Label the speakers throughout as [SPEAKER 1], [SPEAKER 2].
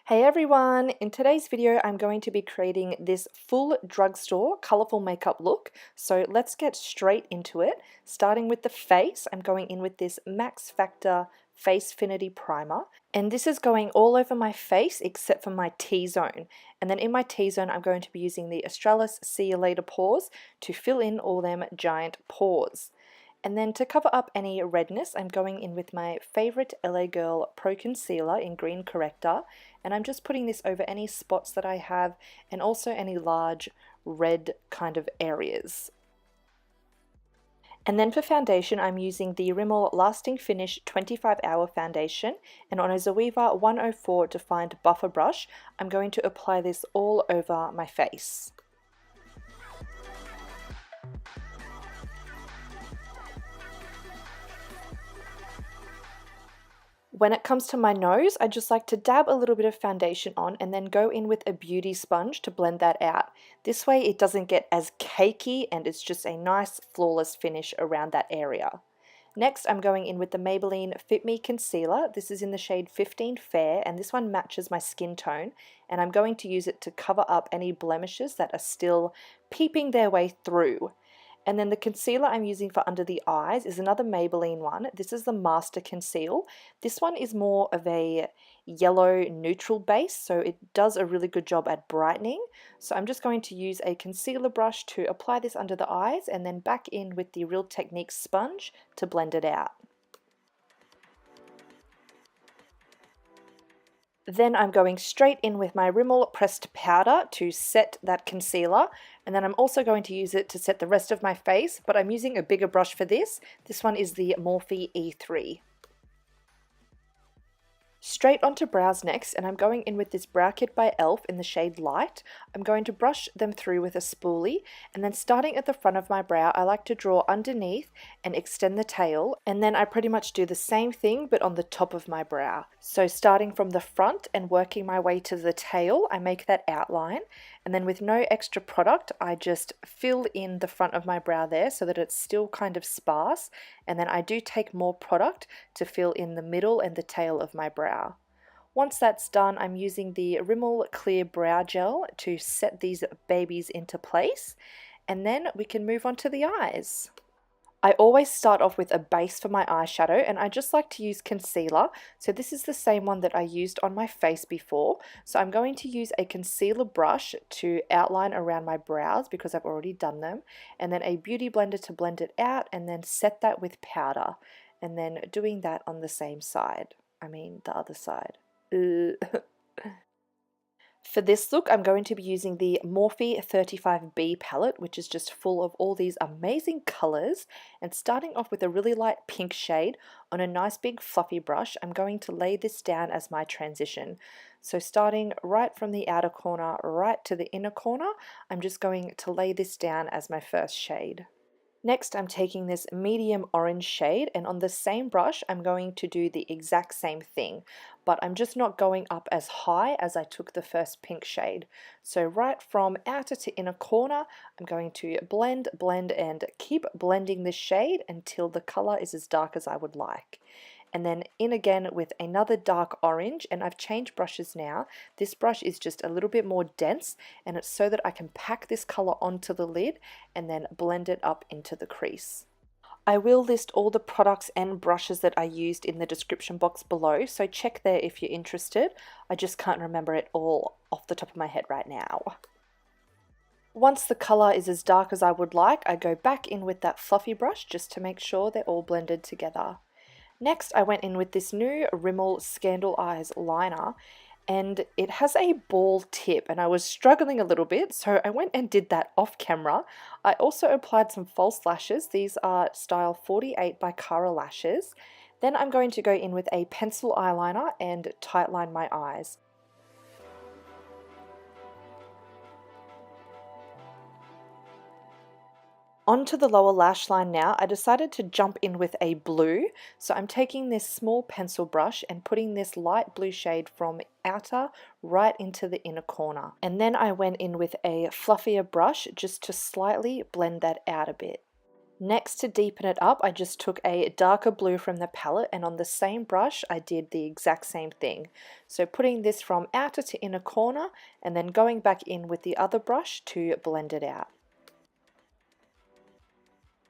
[SPEAKER 1] Hey everyone! In today's video I'm going to be creating this full drugstore colourful makeup look. So let's get straight into it. Starting with the face, I'm going in with this Max Factor Face Finity Primer. And this is going all over my face except for my T-zone. And then in my T-zone I'm going to be using the Australis See You Later pores to fill in all them giant pores. And then to cover up any redness, I'm going in with my favorite LA Girl Pro Concealer in Green Corrector, and I'm just putting this over any spots that I have and also any large red kind of areas. And then for foundation, I'm using the Rimmel Lasting Finish 25-Hour Foundation, and on a Zoeva 104 Defined Buffer Brush, I'm going to apply this all over my face. When it comes to my nose, I just like to dab a little bit of foundation on and then go in with a beauty sponge to blend that out. This way it doesn't get as cakey and it's just a nice flawless finish around that area. Next, I'm going in with the Maybelline Fit Me Concealer. This is in the shade 15 Fair, and this one matches my skin tone, and I'm going to use it to cover up any blemishes that are still peeping their way through. And then the concealer I'm using for under the eyes is another Maybelline one. This is the Master Conceal. This one is more of a yellow neutral base, so it does a really good job at brightening. So I'm just going to use a concealer brush to apply this under the eyes and then back in with the Real Techniques sponge to blend it out. Then I'm going straight in with my Rimmel pressed powder to set that concealer, and then I'm also going to use it to set the rest of my face, but I'm using a bigger brush for this. This one is the Morphe E3. Straight onto brows next, and I'm going in with this brow kit by e.l.f. in the shade Light. I'm going to brush them through with a spoolie, and then starting at the front of my brow, I like to draw underneath and extend the tail, and then I pretty much do the same thing but on the top of my brow. So starting from the front and working my way to the tail, I make that outline, and then with no extra product, I just fill in the front of my brow there so that it's still kind of sparse, and then I do take more product to fill in the middle and the tail of my brow. Once that's done, I'm using the Rimmel Clear Brow Gel to set these babies into place, and then we can move on to the eyes. I always start off with a base for my eyeshadow, and I just like to use concealer. So this is the same one that I used on my face before. So I'm going to use a concealer brush to outline around my brows because I've already done them, and then a beauty blender to blend it out, and then set that with powder, and then doing that on the same side. The other side. For this look, I'm going to be using the Morphe 35B palette, which is just full of all these amazing colors. And starting off with a really light pink shade on a nice big fluffy brush, I'm going to lay this down as my transition. So starting right from the outer corner right to the inner corner, I'm just going to lay this down as my first shade. Next, I'm taking this medium orange shade, and on the same brush, I'm going to do the exact same thing, but I'm just not going up as high as I took the first pink shade. So right from outer to inner corner, I'm going to blend, and keep blending this shade until the color is as dark as I would like. And then in again with another dark orange, and I've changed brushes now. This brush is just a little bit more dense, and it's so that I can pack this color onto the lid and then blend it up into the crease. I will list all the products and brushes that I used in the description box below, so check there if you're interested. I just can't remember it all off the top of my head right now. Once the color is as dark as I would like, I go back in with that fluffy brush just to make sure they're all blended together. Next, I went in with this new Rimmel Scandal Eyes liner, and it has a ball tip, and I was struggling a little bit, so I went and did that off camera. I also applied some false lashes. These are style 48 by Cara Lashes. Then I'm going to go in with a pencil eyeliner and tightline my eyes. Onto the lower lash line now, I decided to jump in with a blue. So I'm taking this small pencil brush and putting this light blue shade from outer right into the inner corner. And then I went in with a fluffier brush just to slightly blend that out a bit. Next, to deepen it up, I just took a darker blue from the palette, and on the same brush I did the exact same thing. So putting this from outer to inner corner and then going back in with the other brush to blend it out.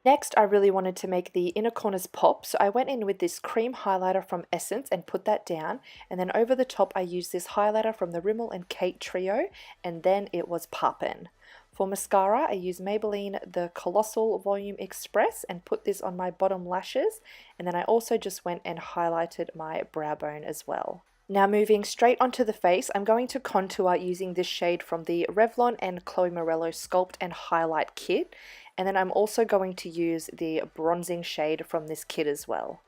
[SPEAKER 1] Next, I really wanted to make the inner corners pop, so I went in with this cream highlighter from Essence and put that down, and then over the top I used this highlighter from the Rimmel and Kate trio, and then it was poppin'. For mascara, I used Maybelline the Colossal Volume Express and put this on my bottom lashes, and then I also just went and highlighted my brow bone as well. Now moving straight onto the face, I'm going to contour using this shade from the Revlon and Chloe Morello Sculpt and Highlight Kit, and then I'm also going to use the bronzing shade from this kit as well.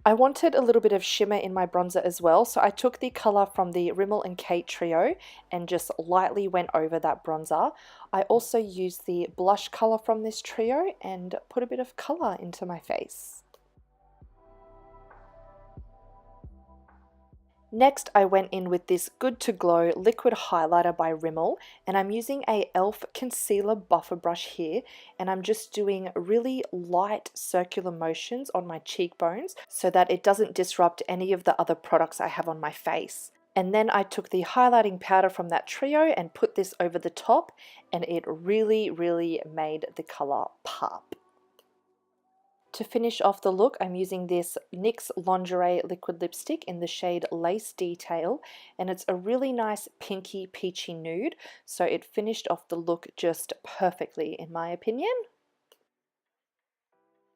[SPEAKER 1] I wanted a little bit of shimmer in my bronzer as well, so I took the colour from the Rimmel and Kate trio and just lightly went over that bronzer. I also used the blush colour from this trio and put a bit of colour into my face. Next, I went in with this Good to Glow liquid highlighter by Rimmel, and I'm using a e.l.f. concealer buffer brush here, and I'm just doing really light circular motions on my cheekbones so that it doesn't disrupt any of the other products I have on my face. And then I took the highlighting powder from that trio and put this over the top, and it really made the color pop. To finish off the look, I'm using this NYX Lingerie liquid lipstick in the shade Lace Detail, and it's a really nice pinky peachy nude, so it finished off the look just perfectly in my opinion.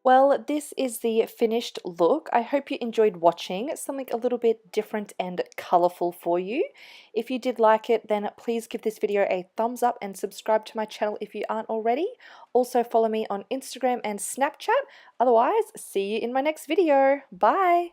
[SPEAKER 1] Well, this is the finished look. I hope you enjoyed watching. Something a little bit different and colourful for you. If you did like it, then please give this video a thumbs up and subscribe to my channel if you aren't already. Also follow me on Instagram and Snapchat. Otherwise, see you in my next video. Bye!